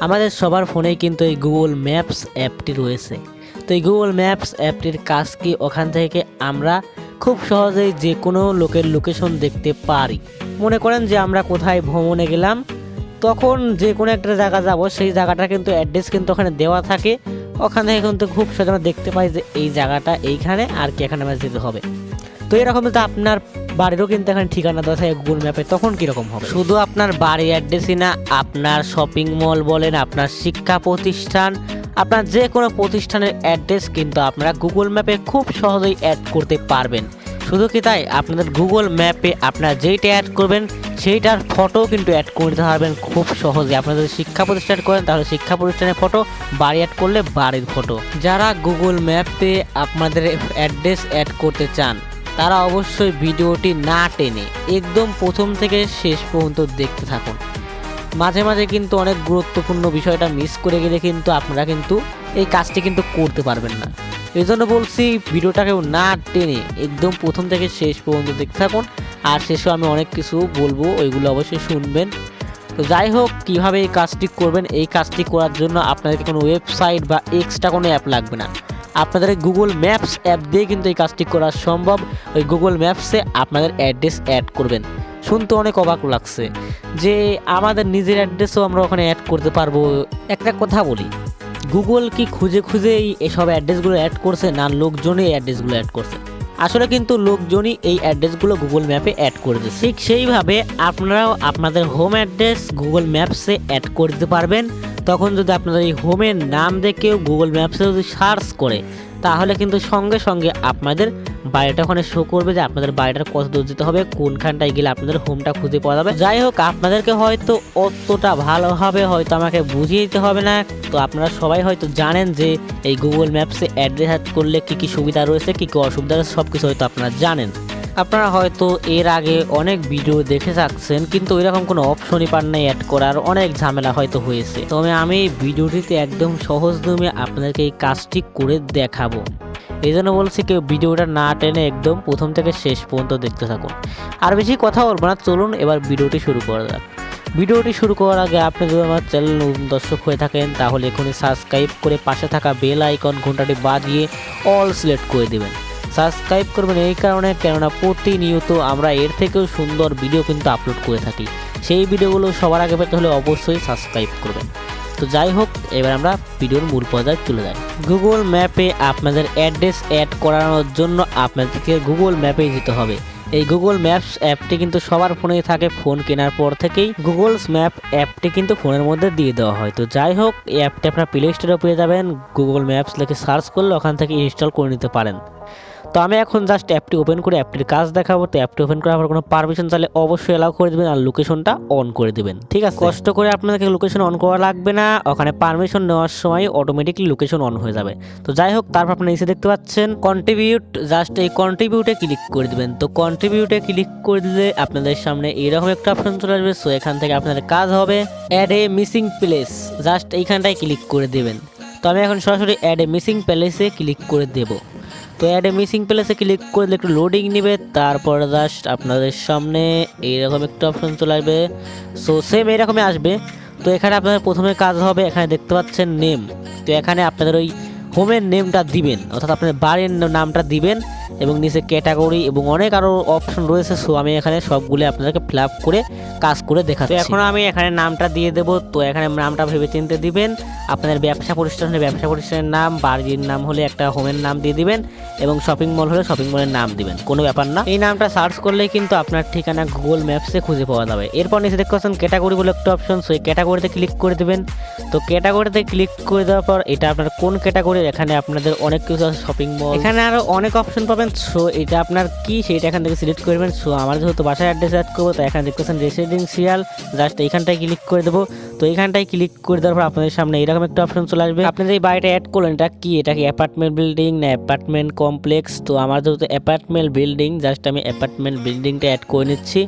আমাদের সবার ফোনেই কিন্তু এই গুগল ম্যাপস অ্যাপটি রয়েছে। তো এই গুগল ম্যাপস অ্যাপটির কাজ কি, ওখান থেকে আমরা খুব সহজেই যে কোনো লোকের লোকেশন দেখতে পারি। মনে করেন যে আমরা কোথায় ভ্রমণে গেলাম, তখন যে কোনো একটা জায়গা যাব, সেই জায়গাটা কিন্তু অ্যাড্রেস কিন্তু ওখানে দেওয়া থাকে। ওখান থেকে কিন্তু খুব সহজে আমরা দেখতে পাই যে এই জায়গাটা এইখানে, আর কি এখানে আমরা যেতে হবে। তো এরকম তো আপনার বাড়িরও কিন্তু এখানে ঠিকানা দেওয়া থাকে গুগল ম্যাপে, তখন কীরকম হবে? শুধু আপনার বাড়ির অ্যাড্রেসই না, আপনার শপিং মল বলেন, আপনার শিক্ষা প্রতিষ্ঠান, আপনার যে কোনো প্রতিষ্ঠানের অ্যাড্রেস কিন্তু আপনারা গুগল ম্যাপে খুব সহজেই অ্যাড করতে পারবেন। শুধু কি তাই, আপনাদের গুগল ম্যাপে আপনারা যেইটা অ্যাড করবেন সেইটার ফটো কিন্তু অ্যাড করে দিতে পারবেন খুব সহজে। আপনারা যদি শিক্ষা প্রতিষ্ঠান করেন তাহলে শিক্ষা প্রতিষ্ঠানের ফটো, বাড়ি অ্যাড করলে বাড়ির ফটো। যারা গুগল ম্যাপে আপনাদের অ্যাড্রেস অ্যাড করতে চান তারা অবশ্যই ভিডিওটি না টেনে একদম প্রথম থেকে শেষ পর্যন্ত দেখতে থাকুন। মাঝে মাঝে কিন্তু অনেক গুরুত্বপূর্ণ বিষয়টা মিস করে গেলে কিন্তু আপনারা কিন্তু এই কাজটি কিন্তু করতে পারবেন না। এই জন্য বলছি ভিডিওটাকেও না টেনে একদম প্রথম থেকে শেষ পর্যন্ত দেখতে থাকুন। আর শেষেও আমি অনেক কিছু বলবো, ওইগুলো অবশ্যই শুনবেন। তো যাই হোক, কীভাবে এই কাজটি করবেন, এই কাজটি করার জন্য আপনাদেরকে কোনো ওয়েবসাইট বা এক্সট্রা কোনো অ্যাপ লাগবে না। আপনাদের গুগল ম্যাপস অ্যাপ দিয়ে কিন্তু এই কাজটি করা সম্ভব। ওই গুগল ম্যাপসে আপনাদের অ্যাড্রেস অ্যাড করবেন। শুনতে অনেক অবাক লাগছে যে আমাদের নিজের অ্যাড্রেসও আমরা ওখানে অ্যাড করতে পারবো। একটা কথা বলি, গুগল কি খুঁজে খুঁজেই এসব অ্যাড্রেসগুলো অ্যাড করছে, না লোকজনই অ্যাড্রেসগুলো অ্যাড করছে? আসলে কিন্তু লোকজনই এই অ্যাড্রেসগুলো গুগল ম্যাপে অ্যাড করে দিচ্ছে। ঠিক সেইভাবে আপনারাও আপনাদের হোম অ্যাড্রেস গুগল ম্যাপসে অ্যাড করে দিতে পারবেন। তখন যদি আপনাদের এই হোমের নাম দেখেও গুগল ম্যাপসে যদি সার্চ করে, তাহলে কিন্তু সঙ্গে সঙ্গে আপনাদের বাড়িটা ওখানে শো করবে যে আপনাদের বাড়িটার কত দূর যেতে হবে, কোনখানটায় গেলে আপনাদের হোমটা খুঁজে পাওয়া যাবে। যাই হোক, আপনাদেরকে হয়তো অতটা ভালোভাবে হয়তো আমাকে বুঝিয়ে দিতে হবে না। তো আপনারা সবাই হয়তো জানেন যে এই গুগল ম্যাপসে অ্যাড্রেস অ্যাড করলে কী কী সুবিধা রয়েছে, কী কী অসুবিধা রয়েছে, সব কিছু হয়তো আপনারা জানেন। আপনারা হয়তো এর আগে অনেক ভিডিও দেখে থাকছেন, কিন্তু এরকম কোনো অপশনই পান নাই অ্যাড করার, অনেক ঝামেলা হয়তো হয়েছে। তবে আমি এই ভিডিওটিতে একদম সহজ নিয়মে আপনাদেরকে এই কাজটি করে দেখাবো। এই জন্য বলছি কেউ ভিডিওটা না টেনে একদম প্রথম থেকে শেষ পর্যন্ত দেখতে থাকুন। আর বেশি কথা বলবো না, চলুন এবার ভিডিওটি শুরু করা যাক। ভিডিওটি শুরু করার আগে আপনি যদি আমার চ্যানেল নতুন দর্শক হয়ে থাকেন তাহলে এখনই সাবস্ক্রাইব করে পাশে থাকা বেল আইকন ঘন্টাটি বাজিয়ে অল সিলেক্ট করে দেবেন। সাবস্ক্রাইব করবেন এই কারণে, কেননা প্রতিনিয়ত আমরা এর থেকেও সুন্দর ভিডিও কিন্তু আপলোড করে থাকি। সেই ভিডিওগুলো সবার আগে পেতে হলে অবশ্যই সাবস্ক্রাইব করবেন। তো যাই হোক, এবার আমরা ভিডিওর মূল পর্যায়ে চলে যাই। গুগল ম্যাপে আপনাদের অ্যাড্রেস অ্যাড করানোর জন্য আপনাদেরকে গুগল ম্যাপে যেতে হবে। এই গুগল ম্যাপস অ্যাপটি কিন্তু সবার ফোনেই থাকে। ফোন কেনার পর থেকেই গুগল ম্যাপ অ্যাপটি কিন্তু ফোনের মধ্যে দিয়ে দেওয়া হয়। তো যাই হোক, এই অ্যাপটি আপনার প্লে স্টোরে পেয়ে যাবেন। গুগল ম্যাপস লিখে সার্চ করলে ওখান থেকে ইনস্টল করে নিতে পারেন। তো আমি এখন জাস্ট অ্যাপটি ওপেন করে অ্যাপটির কাজ দেখাবো। তো অ্যাপটি ওপেন করার পর কোনো পারমিশন চাইলে অবশ্যই অ্যালাউ করে দেবেন আর লোকেশনটা অন করে দেবেন। ঠিক আছে, কষ্ট করে আপনাদেরকে লোকেশন অন করা লাগবে না, ওখানে পারমিশন নেওয়ার সময় অটোমেটিকলি লোকেশন অন হয়ে যাবে। তো যাই হোক, তারপর আপনি নিচে দেখতে পাচ্ছেন কন্ট্রিবিউট, জাস্ট এই কন্ট্রিবিউটে ক্লিক করে দেবেন। তো কন্ট্রিবিউটে ক্লিক করে দিলে আপনাদের সামনে এরকম একটা অপশন চলে আসবে। সো এখান থেকে আপনাদের কাজ হবে add a missing place, just এইখানটায় ক্লিক করে দেবেন। তো আমি এখন সরাসরি অ্যাড এ মিসিং প্লেসে ক্লিক করে দেবো। তো অ্যাড এ মিসিং প্লেসে ক্লিক করলে একটু লোডিং নেবে, তারপর জাস্ট আপনাদের সামনে এইরকম একটা অপশন চলে আসবে। সো সেম এইরকমই আসবে। তো এখানে আপনাদের প্রথমে কাজ হবে, এখানে দেখতে পাচ্ছেন নেম। তো এখানে আপনাদের ওই হোমের নেমটা দিবেন, অর্থাৎ আপনাদের বাড়ির নামটা দিবেন, এবং নিচে ক্যাটাগরি এবং অনেক আরও অপশন রয়েছে। সো আমি এখানে সবগুলো আপনাদেরকে ফিল আপ করে কাজ করে দেখাচ্ছি। এখন আমি এখানে নামটা দিয়ে দেবো। তো এখানে নামটা ভেবে চিনতে দিবেন। আপনাদের ব্যবসা প্রতিষ্ঠান হলে ব্যবসা প্রতিষ্ঠানের নাম, বাড়ির নাম হলে একটা হোমের নাম দিয়ে দিবেন, এবং শপিং মল হলে শপিং মলের নাম দিবেন, কোনো ব্যাপার না। এই নামটা সার্চ করলেই কিন্তু আপনার ঠিকানা গুগল ম্যাপসে খুঁজে পাওয়া যাবে। এরপর নিচে দেখতে পাচ্ছেন ক্যাটাগরি বলে একটা অপশন। সো এই ক্যাটাগরিতে ক্লিক করে দেবেন। তো ক্যাটাগরিতে ক্লিক করে দেওয়ার পর এটা আপনার কোন ক্যাটাগরি, এখানে আপনাদের অনেক কিছু আছে, শপিং মল, এখানে আরও অনেক অপশন পাবেন। সো এটা আপনার কি সেটা এখান থেকে সিলেক্ট করবেন। সো আমার যেহেতু বাসার অ্যাড্রেস অ্যাড করবো, তো এখানে দেখতেছেন রেসিডেন্সিয়াল, জাস্ট এইখানটায় ক্লিক করে দেবো। তো এইখানটায় ক্লিক করে দেওয়ার পর আপনাদের সামনে এরকম একটা অপশন চলে আসবে। আপনাদের এই বাড়িটা অ্যাড করলেন, এটা কি, এটা কি অ্যাপার্টমেন্ট বিল্ডিং না অ্যাপার্টমেন্ট কমপ্লেক্স? তো আমার যেহেতু অ্যাপার্টমেন্ট বিল্ডিং, জাস্ট আমি অ্যাপার্টমেন্ট বিল্ডিংটা অ্যাড করে নিচ্ছি।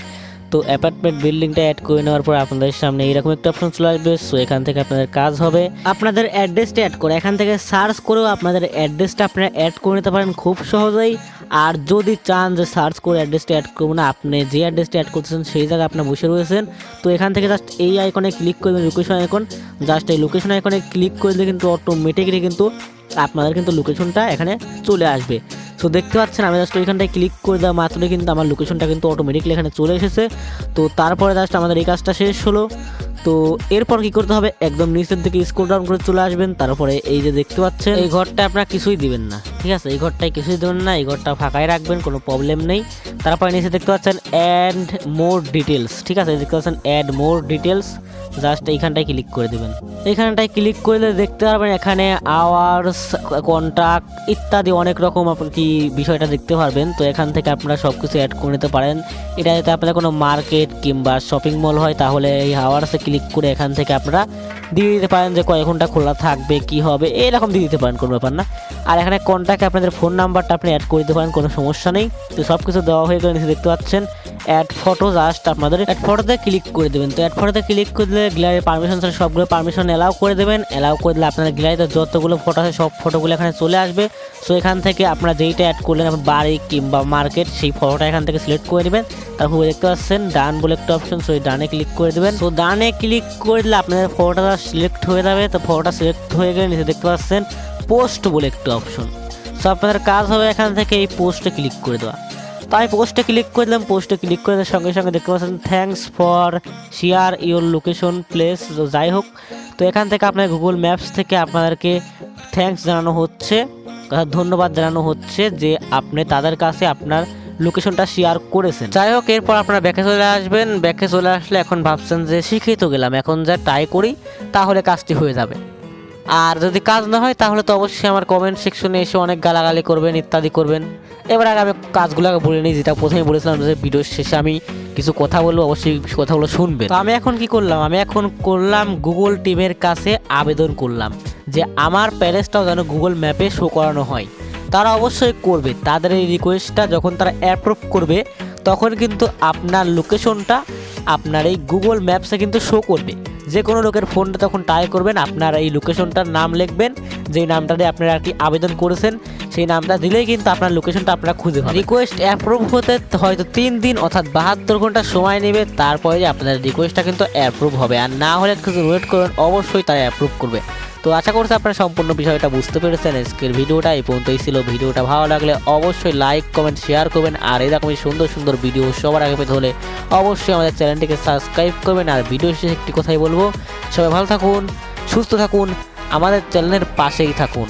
তো অ্যাপার্টমেন্ট বিল্ডিংটা অ্যাড করে নেওয়ার পর আপনাদের সামনে এরকম একটা অপশন চলে আসবে। সো এখান থেকে আপনাদের কাজ হবে আপনাদের অ্যাড্রেসটা অ্যাড করে, এখান থেকে সার্চ করেও আপনাদের অ্যাড্রেসটা আপনারা অ্যাড করে নিতে পারেন খুব সহজেই। আর যদি চান যে সার্চ করে অ্যাড্রেসটা অ্যাড করবো না, আপনি যে অ্যাড্রেসটা অ্যাড করতেছেন সেই জায়গায় আপনার বসে রয়েছেন, তো এখান থেকে জাস্ট এই আইকনে ক্লিক করবেন, লোকেশন আইকন, জাস্ট এই লোকেশন আইকনে ক্লিক করলে কিন্তু অটোমেটিকলি কিন্তু আপনাদের কিন্তু লোকেশনটা এখানে চলে আসবে। সো দেখতে পাচ্ছেন আমি জাস্ট ওইখানটায় ক্লিক করে দেওয়া মাত্রই কিন্তু আমার লোকেশনটা কিন্তু অটোমেটিকলি এখানে চলে এসেছে। তো তারপরে জাস্ট আমাদের এই কাজটা শেষ হলো। তো এরপর কি করতে হবে, একদম নিচের দিকে স্ক্রল ডাউন করে চলে আসবেন। তারপরে এই যে দেখতে পাচ্ছেন এই ঘরটা আপনারা কিছুই দিবেন না, ঠিক আছে, এই ঘরটায় কিছুই দেবেন না, এই ঘরটা ফাঁকাই রাখবেন, কোনো প্রবলেম নেই। তারপরে নিচে দেখতে পাচ্ছেন অ্যাড মোর ডিটেলস, ঠিক আছে, দেখতে পাচ্ছেন অ্যাড মোর ডিটেলস, জাস্ট এইখানটায় ক্লিক করে দেবেন। এইখানটায় ক্লিক করলে দেখতে পারবেন এখানে আওয়ার্স, কন্ট্রাক্ট ইত্যাদি অনেক রকম আপনি কি বিষয়টা দেখতে পারবেন। তো এখান থেকে আপনারা সব কিছু অ্যাড করে নিতে পারেন। এটা যদি আপনাদের কোনো মার্কেট কিংবা শপিং মল হয় তাহলে এই আওয়ার্সে ক্লিক করে এখান থেকে আপনারা দিয়ে দিতে পারেন যে কয় ঘন্টা খোলা থাকবে, কি হবে, এরকম দিয়ে দিতে পারেন, কোনো ব্যাপার না। আর এখানে কন্ট্যাক্টে আপনাদের ফোন নাম্বারটা আপনি অ্যাড করে দিতে পারেন, কোনো সমস্যা নেই। তো সব কিছু দেওয়া হয়ে গেলে নিচে দেখতে পাচ্ছেন অ্যাড ফটো, জাস্ট আপনাদের অ্যাড ফটোতে ক্লিক করে দেবেন। তো অ্যাড ফটোতে ক্লিক করে দিলে গ্যালারির পারমিশন সবগুলো পারমিশন অ্যালাউ করে দেবেন। অ্যালাউ করে দিলে আপনার গ্যালারিতে যতগুলো ফটো আছে সব ফটোগুলো এখানে চলে আসবে। সো এখান থেকে আপনারা যেইটা অ্যাড করলেন, আপনার বাড়ি কিংবা মার্কেট, সেই ফটোটা এখান থেকে সিলেক্ট করে নেবেন। তারপর দেখতে পাচ্ছেন ডান বলে একটা অপশন, সো ডানে ক্লিক করে দেবেন। সো ডানে ক্লিক করে দিলে আপনাদের ফটোটা সিলেক্ট হয়ে যাবে। তো ফটোটা সিলেক্ট হয়ে গেলে নিচে দেখতে পাচ্ছেন পোস্ট বলে একটা অপশন। সো আপনাদের কাজ হবে এখান থেকে এই পোস্টে ক্লিক করে দেওয়া। তো আমি পোস্টে ক্লিক করে দিলাম। পোস্টে ক্লিক করে দেওয়ার সঙ্গে সঙ্গে দেখতে পাচ্ছেন thanks for share your location place, যাই হোক। তো এখান থেকে আপনার গুগল ম্যাপস থেকে আপনাদেরকে থ্যাঙ্কস জানানো হচ্ছে, ধন্যবাদ জানানো হচ্ছে যে আপনি তাদের কাছে আপনার লোকেশনটা শেয়ার করেছেন। যাই হোক, এরপর আপনারা ব্যাকে চলে আসবেন। ব্যাকে চলে আসলে এখন ভাবছেন যে শিখেই তো গেলাম, এখন যা ট্রাই করি তাহলে কাজটি হয়ে যাবে। আর যদি কাজ না হয় তাহলে তো অবশ্যই আমার কমেন্ট সেকশনে এসে অনেক গালাগালি করবেন, ইত্যাদি করবেন। এবার আগে আমি কাজগুলো বলে নিই, যেটা প্রথমে বলেছিলাম যে ভিডিওর শেষে আমি কিছু কথা বলবো, অবশ্যই কথাগুলো শুনবেন। তো আমি এখন কি করলাম, আমি এখন করলাম গুগল টিমের কাছে আবেদন করলাম যে আমার প্যালেসটাও যেন গুগল ম্যাপে শো করানো হয়। তারা অবশ্যই করবে, তাদের এই রিকোয়েস্টটা যখন তারা অ্যাপ্রুভ করবে তখন কিন্তু আপনার লোকেশনটা আপনার এই গুগল ম্যাপসে কিন্তু শো করবে। যে কোনো লোকের ফোনটা তখন ট্রাই করবেন, আপনার এই লোকেশনটার নাম লিখবেন, যেই নামটা দিয়ে আপনারা আর কি আবেদন করেছেন সেই নামটা দিলেই কিন্তু আপনার লোকেশনটা আপনারা খুঁজে পাবেন। রিকোয়েস্ট অ্যাপ্রুভ হতে হয়তো 3 দিন অর্থাৎ 72 ঘন্টা সময় নেবে, তারপরে আপনাদের রিকোয়েস্টটা কিন্তু অ্যাপ্রুভ হবে। আর না হলে কিছু ওয়েট করবেন, অবশ্যই তারা অ্যাপ্রুভ করবে। তো আশা করছি আপনারা সম্পূর্ণ বিষয়টা বুঝতে পেরেছেন। আজকের ভিডিওটা এই পর্যন্তই ছিল। ভিডিওটা ভালো লাগলে অবশ্যই লাইক কমেন্ট শেয়ার করবেন। আর এরকমই সুন্দর সুন্দর ভিডিও সবার আগে পেতে হলে অবশ্যই আমাদের চ্যানেলটিকে সাবস্ক্রাইব করবেন। আর ভিডিও শেষে একটি কথাই বলবো, সবাই ভালো থাকুন, সুস্থ থাকুন, আমাদের চ্যানেলের পাশেই থাকুন।